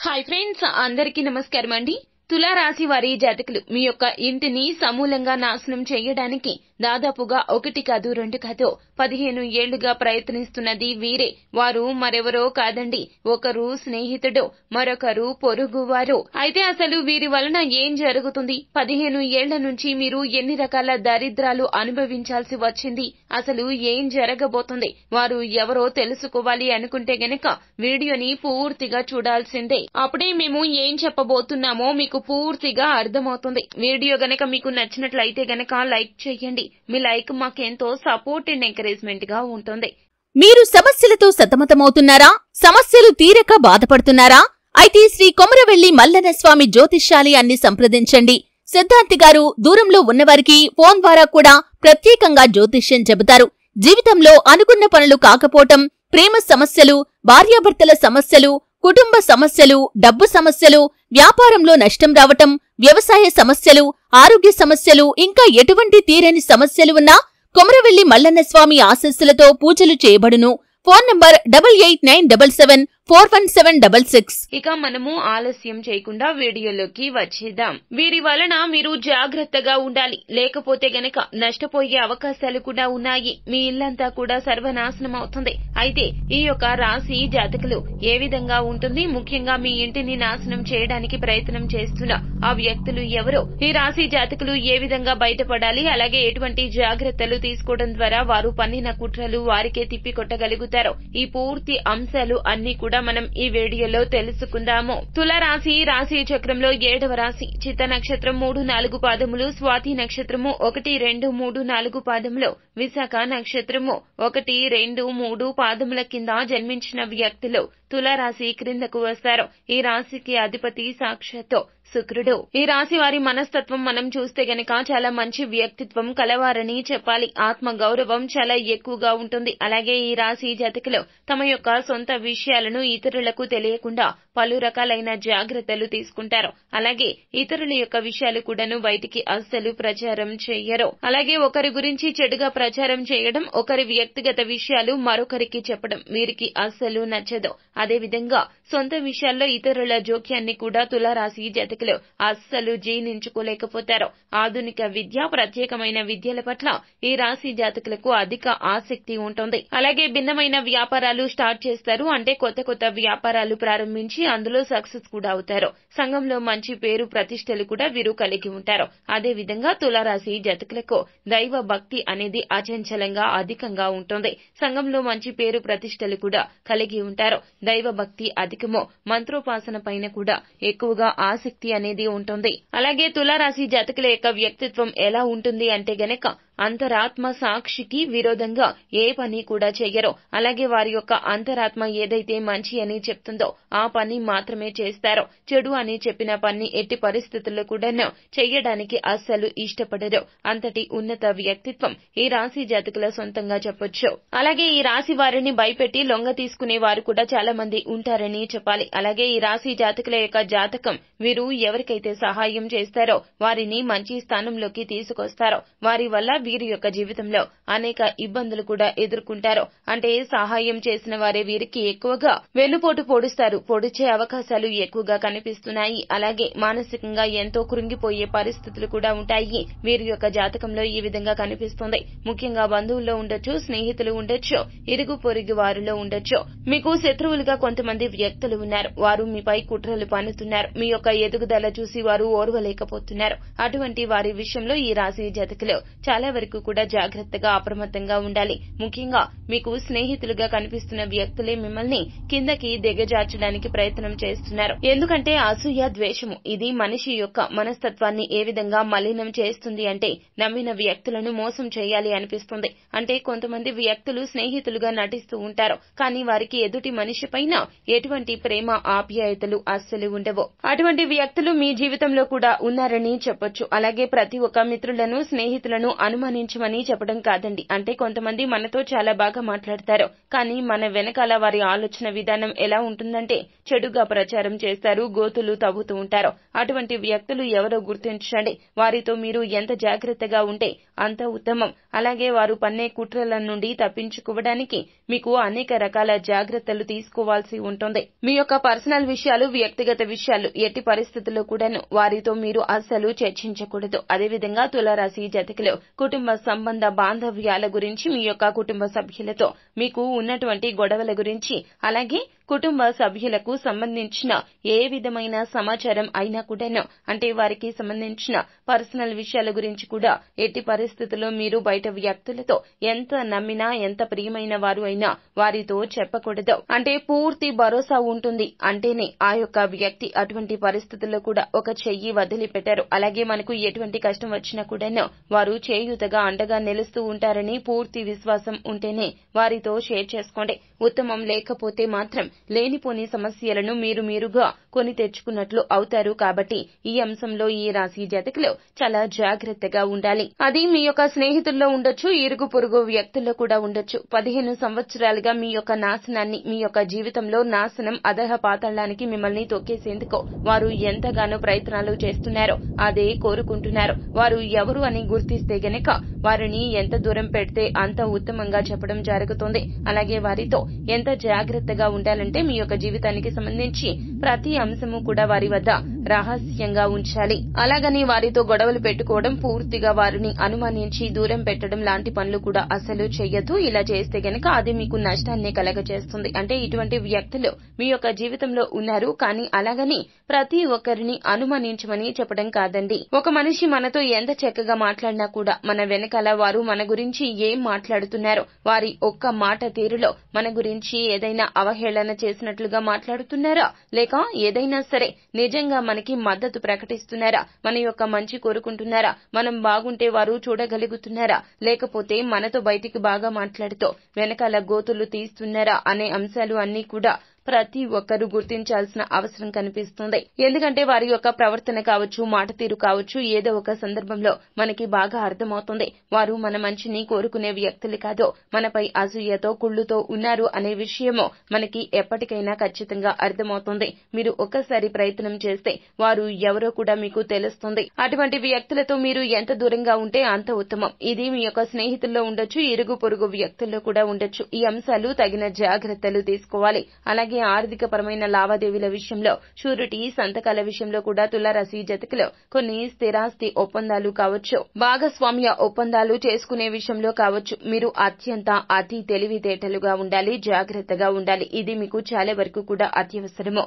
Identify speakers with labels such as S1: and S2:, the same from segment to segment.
S1: Hi friends, అందరికీ నమస్కారం అండి. తులా రాశి వారి జాతకులు మీ యొక్క ఇంటిని సమూలంగా నాశనం చేయడానికి దాదాపుగా 1 కాదు 2 కాదు 15 ఏళ్లుగా ప్రయత్నిస్తున్నది వీరే. వారు మరెవరో కాదండి, ఒకరు స్నేహితుడు, మరొకరు పొరుగువారు. అయితే అసలు వీరి వలన ఏం జరుగుతుంది? 15 ఏళ్ల నుంచి మీరు ఎన్ని రకాల దరిద్రాలు అనుభవించాల్సి వచ్చింది? అసలు ఏం జరగబోతుంది? వారు ఎవరో తెలుసుకోవాలి అనుకుంటే గనక వీడియోని పూర్తిగా చూడాల్సిందే. అప్పుడే మేము ఏం చెప్పబోతున్నామో మీకు పూర్తిగా అర్థమవుతుంది. వీడియో గనక మీకు నచ్చినట్లయితే గనక లైక్ చేయండి. మీ లైక్ మాకెంతో సపోర్ట్ అండ్ ఎంకరేజ్మెంట్ గా ఉంటుంది.
S2: మీరు సమస్యలతో సతమతమవుతున్నారా? సమస్యలు తీరక బాధపడుతున్నారా? అయితే శ్రీ కొమరవెల్లి మల్లన్న స్వామి జ్యోతిష్యాలయాన్ని సంప్రదించండి. సిద్ధాంతి గారు దూరంలో ఉన్నవారికి ఫోన్ ద్వారా కూడా ప్రత్యేకంగా జ్యోతిష్యం చెబుతారు. జీవితంలో అనుకున్న పనులు కాకపోవటం, ప్రేమ సమస్యలు, భార్యాభర్తల సమస్యలు, కుటుంబ సమస్యలు, డబ్బు సమస్యలు, వ్యాపారంలో నష్టం రావటం, వ్యవసాయ సమస్యలు, ఆరోగ్య సమస్యలు, ఇంకా ఎటువంటి తీరని సమస్యలు ఉన్నా కొమరవెల్లి మల్లన్న స్వామి ఆశీస్సులతో పూజలు చేయబడును. Phone number 8877417666.
S1: ఇక మనము ఆలస్యం చేయకుండా వీడియోలోకి వచ్చేద్దాం. వీరి వలన మీరు జాగ్రత్తగా ఉండాలి, లేకపోతే గనక నష్టపోయే అవకాశాలు కూడా ఉన్నాయి. మీ ఇల్లంతా కూడా సర్వనాశనం అవుతుంది. అయితే ఈ యొక్క రాశి జాతకులు ఏ విధంగా ఉంటుంది, ముఖ్యంగా మీ ఇంటిని నాశనం చేయడానికి ప్రయత్నం చేస్తున్న ఆ వ్యక్తులు ఎవరో, ఈ రాశి జాతకులు ఏ విధంగా బయటపడాలి, అలాగే ఎటువంటి జాగ్రత్తలు తీసుకోవడం ద్వారా వారు పన్నిన కుట్రలు వారికే తిప్పికొట్టగలుగుతారు. ఈ పూర్తి అంశాలు అన్ని కూడా మనం ఈ వీడియోలో తెలుసుకుందాము. తుల రాశి రాశి చక్రంలో 7వ రాశి. చిత్త నక్షత్రం 3-4 పాదములు, స్వాతి నక్షత్రము 1-2-3-4 పాదములు, విశాఖ నక్షత్రము 1-2-3 పాదముల కింద జన్మించిన వ్యక్తులు తులారాశి క్రిందకు వస్తారు. ఈ రాశికి అధిపతి సాక్షాత్తు శుక్రుడు. ఈ రాశి వారి మనస్తత్వం మనం చూస్తే గనక చాలా మంచి వ్యక్తిత్వం కలవారని చెప్పాలి. ఆత్మ గౌరవం చాలా ఎక్కువగా ఉంటుంది. అలాగే ఈ రాశి జాతకులు తమ యొక్క సొంత విషయాలను ఇతరులకు తెలియకుండా పలు రకాలైన జాగ్రత్తలు తీసుకుంటారు. అలాగే ఇతరుల యొక్క విషయాలు కూడాను బయటికి అస్సలు ప్రచారం చేయరు. అలాగే ఒకరి గురించి చెడుగా ప్రచారం చేయడం, ఒకరి వ్యక్తిగత విషయాలు మరొకరికి చెప్పడం వీరికి అస్సలు నచ్చదు. అదే విధంగా సొంత విషయాల్లో ఇతరుల జోక్యాన్ని కూడా తులారాశి జాతకులు అస్సలు జీర్ణించుకోలేకపోతారు. ఆధునిక విద్య, ప్రత్యేకమైన విద్యల పట్ల ఈ రాశి జాతకులకు అధిక ఆసక్తి ఉంటుంది. అలాగే భిన్నమైన వ్యాపారాలు స్టార్ట్ చేస్తారు. అంటే కొత్త కొత్త వ్యాపారాలు ప్రారంభించి అందులో సక్సెస్ కూడా అవుతారు. సంఘంలో మంచి పేరు ప్రతిష్టలు కూడా వీరు కలిగి ఉంటారు. అదే విధంగా తులారాశి జాతకులకు దైవ భక్తి అనేది అచంచలంగా అధికంగా ఉంటుంది. సంఘంలో మంచి పేరు ప్రతిష్టలు కూడా కలిగి ఉంటారు. దైవ భక్తి అధికము, మంత్రోపాసన పైన కూడా ఎక్కువగా ఆసక్తి అనేది ఉంటుంది. అలాగే తులారాశి జాతకుల యొక్క వ్యక్తిత్వం ఎలా ఉంటుంది అంటే గనక అంతరాత్మ సాక్షికి విరోధంగా ఏ పని కూడా చెయ్యరు. అలాగే వారి యొక్క అంతరాత్మ ఏదైతే మంచి అని చెప్తుందో ఆ పని మాత్రమే చేస్తారు. చెడు అని చెప్పిన పని ఎట్టి పరిస్థితుల్లో కూడా చెయ్యడానికి అస్సలు ఇష్టపడరు. అంతటి ఉన్నత వ్యక్తిత్వం ఈ రాశి జాతకుల సొంతంగా చెప్పొచ్చు. అలాగే ఈ రాశి వారిని భయపెట్టి లొంగ తీసుకునే వారు కూడా చాలా మంది ఉంటారని చెప్పాలి. అలాగే ఈ రాశి జాతకుల యొక్క జాతకం వీరు ఎవరికైతే సహాయం చేస్తారో వారిని మంచి స్థానంలోకి తీసుకొస్తారో వారి వల్ల వీరి యొక్క జీవితంలో అనేక ఇబ్బందులు కూడా ఎదుర్కొంటారు. అంటే సహాయం చేసిన వారే వీరికి ఎక్కువగా వెన్నుపోటు పొడుస్తారు. పొడిచే అవకాశాలు ఎక్కువగా కనిపిస్తున్నాయి. అలాగే మానసికంగా ఎంతో కృంగిపోయే పరిస్థితులు కూడా ఉంటాయి. వీరి యొక్క జాతకంలో ఈ విధంగా కనిపిస్తుంది. ముఖ్యంగా బంధువుల్లో ఉండొచ్చు, స్నేహితులు ఉండొచ్చు, ఇరుగు పొరుగు వారిలో ఉండొచ్చు. మీకు శత్రువులుగా కొంతమంది వ్యక్తులు ఉన్నారు. వారు మీపై కుట్రలు పన్నుతున్నారు. మీ యొక్క ఎదుగుదల చూసి వారు ఓర్వలేకపోతున్నారు. అటువంటి వారి విషయంలో ఈ రాశి జాతకులు చాలా వరకు కూడా జాగ్రత్తగా అప్రమత్తంగా ఉండాలి. ముఖ్యంగా మీకు స్నేహితులుగా కనిపిస్తున్న వ్యక్తులే మిమ్మల్ని కిందకి దిగజార్చడానికి ప్రయత్నం చేస్తున్నారు. ఎందుకంటే అసూయ, ద్వేషము ఇది మనిషి యొక్క మనస్తత్వాన్ని ఏ విధంగా మలినం చేస్తుంది అంటే నమ్మిన వ్యక్తులను మోసం చేయాలి అనిపిస్తుంది. అంటే కొంతమంది వ్యక్తులు స్నేహితులుగా నటిస్తూ ఉంటారు. కానీ వారికి ఎదుటి మనిషి పైన ఎటువంటి ప్రేమ, ఆప్యాయతలు అస్సలు ఉండవు. అటువంటి వ్యక్తులు మీ జీవితంలో కూడా ఉన్నారని చెప్పొచ్చు. అలాగే ప్రతి ఒక్క మిత్రులను, స్నేహితులను అనుమానించే అనుమానించమని చెప్పడం కాదండి. అంటే కొంతమంది మనతో చాలా బాగా మాట్లాడతారు, కానీ మన వెనకాల వారి ఆలోచన విధానం ఎలా ఉంటుందంటే చెడుగా ప్రచారం చేస్తారు, గోతులు తవ్వుతూ ఉంటారు. అటువంటి వ్యక్తులు ఎవరో గుర్తించండి. వారితో మీరు ఎంత జాగ్రత్తగా ఉంటే అంత ఉత్తమం. అలాగే వారు పన్నే కుట్రల నుండి తప్పించుకోవడానికి మీకు అనేక రకాల జాగ్రత్తలు తీసుకోవాల్సి ఉంటుంది. మీ యొక్క పర్సనల్ విషయాలు, వ్యక్తిగత విషయాలు ఎట్టి పరిస్థితుల్లో కూడాను వారితో మీరు అస్సలు చర్చించకూడదు. అదేవిధంగా తులారాశి జాతకులు కుటుంబ సంబంధ బాంధవ్యాల గురించి, మీ యొక్క కుటుంబ సభ్యులతో మీకు ఉన్నటువంటి గొడవల గురించి, అలాగే కుటుంబ సభ్యులకు సంబంధించిన ఏ విధమైన సమాచారం అయినా కూడాను, అంటే వారికి సంబంధించిన పర్సనల్ విషయాల గురించి కూడా ఎట్టి పరిస్థితుల్లో మీరు బయట వ్యక్తులతో ఎంత నమ్మినా, ఎంత ప్రియమైన వారు అయినా వారితో చెప్పకూడదు. అంటే పూర్తి భరోసా ఉంటుంది అంటేనే ఆ యొక్క వ్యక్తి అటువంటి పరిస్థితుల్లో కూడా ఒక చెయ్యి వదిలిపెట్టారు. అలాగే మనకు ఎటువంటి కష్టం వచ్చినా కూడాను వారు చేయూతగా అండగా నిలుస్తూ ఉంటారని పూర్తి విశ్వాసం ఉంటేనే వారితో షేర్ చేసుకోండి. ఉత్తమం. లేకపోతే మాత్రం లేనిపోని సమస్యలను మీరుగా కొని తెచ్చుకున్నట్లు అవుతారు. కాబట్టి ఈ అంశంలో ఈ రాశి జాతకులు చాలా జాగ్రత్తగా ఉండాలి. అది మీ యొక్క స్నేహితుల్లో ఉండొచ్చు, ఇరుగు పొరుగు వ్యక్తుల్లో కూడా ఉండొచ్చు. 15 సంవత్సరాలుగా మీ యొక్క నాశనాన్ని, మీ యొక్క జీవితంలో నాశనం అధః పాతాళానికి మిమ్మల్ని తొక్కేసేందుకు వారు ఎంతగానో ప్రయత్నాలు చేస్తున్నారు, అదే కోరుకుంటున్నారు. వారు ఎవరు అని గుర్తిస్తే గనక వారిని ఎంత దూరం పెడితే అంత ఉత్తమంగా చెప్పడం జరుగుతుంది. అలాగే వారితో ఎంత జాగ్రత్తగా ఉండాలంటే మీ యొక్క జీవితానికి సంబంధించి ప్రతి అంశము కూడా వారి వద్ద రహస్యంగా ఉంచాలి. అలాగని వారితో గొడవలు పెట్టుకోవడం, పూర్తిగా వారిని అనుమానించి దూరం పెట్టడం లాంటి పనులు కూడా అసలు చెయ్యొద్దు. ఇలా చేస్తే గనక అది మీకు నష్టాన్ని కలగజేస్తుంది. అంటే ఇటువంటి వ్యక్తులు మీ యొక్క జీవితంలో ఉన్నారు, కానీ అలాగని ప్రతి ఒక్కరిని అనుమానించమని చెప్పడం కాదండి. ఒక మనిషి మనతో ఎంత చక్కగా మాట్లాడినా కూడా మన వెనకాల వారు మన గురించి ఏం మాట్లాడుతున్నారు, వారి ఒక్క మాట తీరులో మన గురించి ఏదైనా అవహేళన చేసినట్లుగా మాట్లాడుతున్నారా, లేక ఏదైనా సరే నిజంగా మనకి మద్దతు ప్రకటిస్తున్నారా, మన యొక్క మంచి కోరుకుంటున్నారా, మనం బాగుంటే వారు చూడగలుగుతున్నారా, లేకపోతే మనతో బయటికి బాగా మాట్లాడుతూ వెనకాల గోతులు తీస్తున్నారా అనే అంశాలు అన్నీ కూడా ప్రతి ఒక్కరూ గుర్తించాల్సిన అవసరం కనిపిస్తుంది. ఎందుకంటే వారి యొక్క ప్రవర్తన కావచ్చు, మాట తీరు కావచ్చు, ఏదో ఒక సందర్భంలో మనకి బాగా అర్థమవుతుంది వారు మన మంచిని కోరుకునే వ్యక్తులు కాదు, మనపై అసూయతో కుళ్ళుతో ఉన్నారు అనే విషయము మనకి ఎప్పటికైనా ఖచ్చితంగా అర్థమవుతుంది. మీరు ఒక్కసారి ప్రయత్నం చేస్తే వారు ఎవరో కూడా మీకు తెలుస్తుంది. అటువంటి వ్యక్తులతో మీరు ఎంత దూరంగా ఉంటే అంత ఉత్తమం. ఇది మీ యొక్క స్నేహితుల్లో ఉండొచ్చు, ఇరుగు పొరుగు వ్యక్తుల్లో కూడా ఉండొచ్చు. ఈ అంశాలు తగిన జాగ్రత్తలు తీసుకోవాలి. అలాగే ఆర్థిక పరమైన లావాదేవీల విషయంలో, షూరిటీ సంతకాల విషయంలో కూడా తులారాశి జాతకులు కొన్ని స్థిరాస్తి ఒప్పందాలు కావచ్చు, భాగస్వామ్య ఒప్పందాలు చేసుకునే విషయంలో కావచ్చు, మీరు అత్యంత అతి తెలివితేటలుగా ఉండాలి, జాగ్రత్తగా ఉండాలి. ఇది మీకు చాలా వరకు కూడా అత్యవసరము.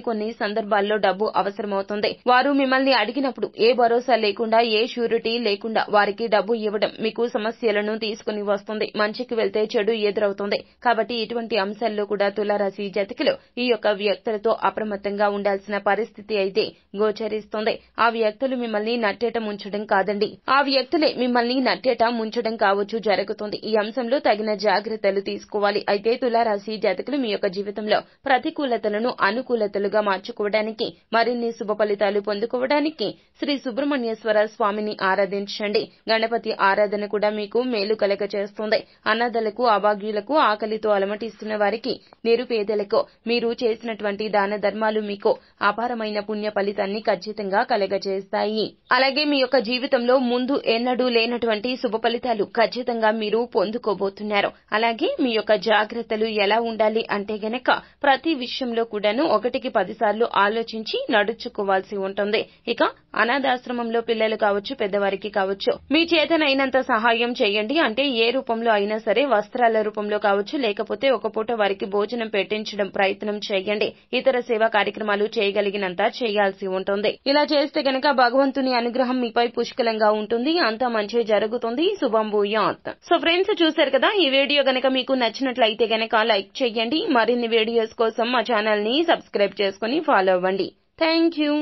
S1: కొన్ని సందర్భాల్లో డబ్బు అవసరమవుతుంది. వారు మిమ్మల్ని అడిగినప్పుడు ఏ భరోసా లేకుండా, ఏ షూరిటీ లేకుండా వారికి డబ్బు ఇవ్వడం మీకు సమస్యలను తీసుకుని వస్తుంది. మంచికి వెళ్తే చెడు ఎదురవుతుంది. కాబట్టి ఇటువంటి అంశాల్లో కూడా తులారాశి జాతకులు ఈ యొక్క వ్యక్తులతో అప్రమత్తంగా ఉండాల్సిన పరిస్థితి అయితే గోచరిస్తుంది. ఆ వ్యక్తులు మిమ్మల్ని నట్టేట ముంచడం కాదండి, ఆ వ్యక్తులే మిమ్మల్ని నట్టేట ముంచడం కావచ్చు జరుగుతుంది. ఈ అంశంలో తగిన జాగ్రత్తలు తీసుకోవాలి. అయితే తులారాశి జాతకులు మీ యొక్క జీవితంలో ప్రతికూలతలను అనుకూలతలుగా మార్చుకోవడానికి, మరిన్ని శుభ ఫలితాలు పొందుకోవడానికి శ్రీ సుబ్రహ్మణ్యేశ్వర స్వామిని ఆరాధించండి. గణపతి ఆరాధన కూడా మీకు మేలు కలగచేస్తుంది. అనాథలకు, అభాగ్యులకు, ఆకలితో అలమటిస్తున్న వారికి, నిరుపేదలకు మీరు చేసినటువంటి దాన ధర్మాలు మీకు అపారమైన పుణ్య ఫలితాన్ని ఖచ్చితంగా కలగజేస్తాయి. అలాగే మీ యొక్క జీవితంలో ముందు ఎన్నడూ లేనటువంటి శుభ ఫలితాలు ఖచ్చితంగా మీరు పొందుకోబోతున్నారు. అలాగే మీ యొక్క జాగ్రత్తలు ఎలా ఉండాలి అంటే గనక ప్రతి విషయంలో కూడాను 1కి 10 సార్లు ఆలోచించి నడుచుకోవాల్సి ఉంటుంది. ఇక అనాథాశ్రమంలో పిల్లలు కావచ్చు, పెద్దవారికి కావచ్చు, మీ చేతనైనంత సహాయం చేయండి. అంటే ఏ రూపంలో అయినా సరే, వస్త్రాల రూపంలో కావచ్చు, లేకపోతే ఒక పూట వారికి భోజనం పెట్టించడం ప్రయత్నం చేయండి. ఇతర సేవా కార్యక్రమాలు చేయగలిగినంత చేయాల్సి ఉంటుంది. ఇలా చేస్తే గనక భగవంతుని అనుగ్రహం మీపై పుష్కలంగా ఉంటుంది. అంతా మంచి జరుగుతుంది. శుభం భూయాత్. సో ఫ్రెండ్స్, చూశారు కదా, ఈ వీడియో గనక మీకు నచ్చినట్లయితే గనక లైక్ చేయండి. మరిన్ని వీడియోస్ కోసం మా ఛానల్ ని సబ్స్క్రైబ్ చేసుకుని ఫాలో అవ్వండి. Thank you.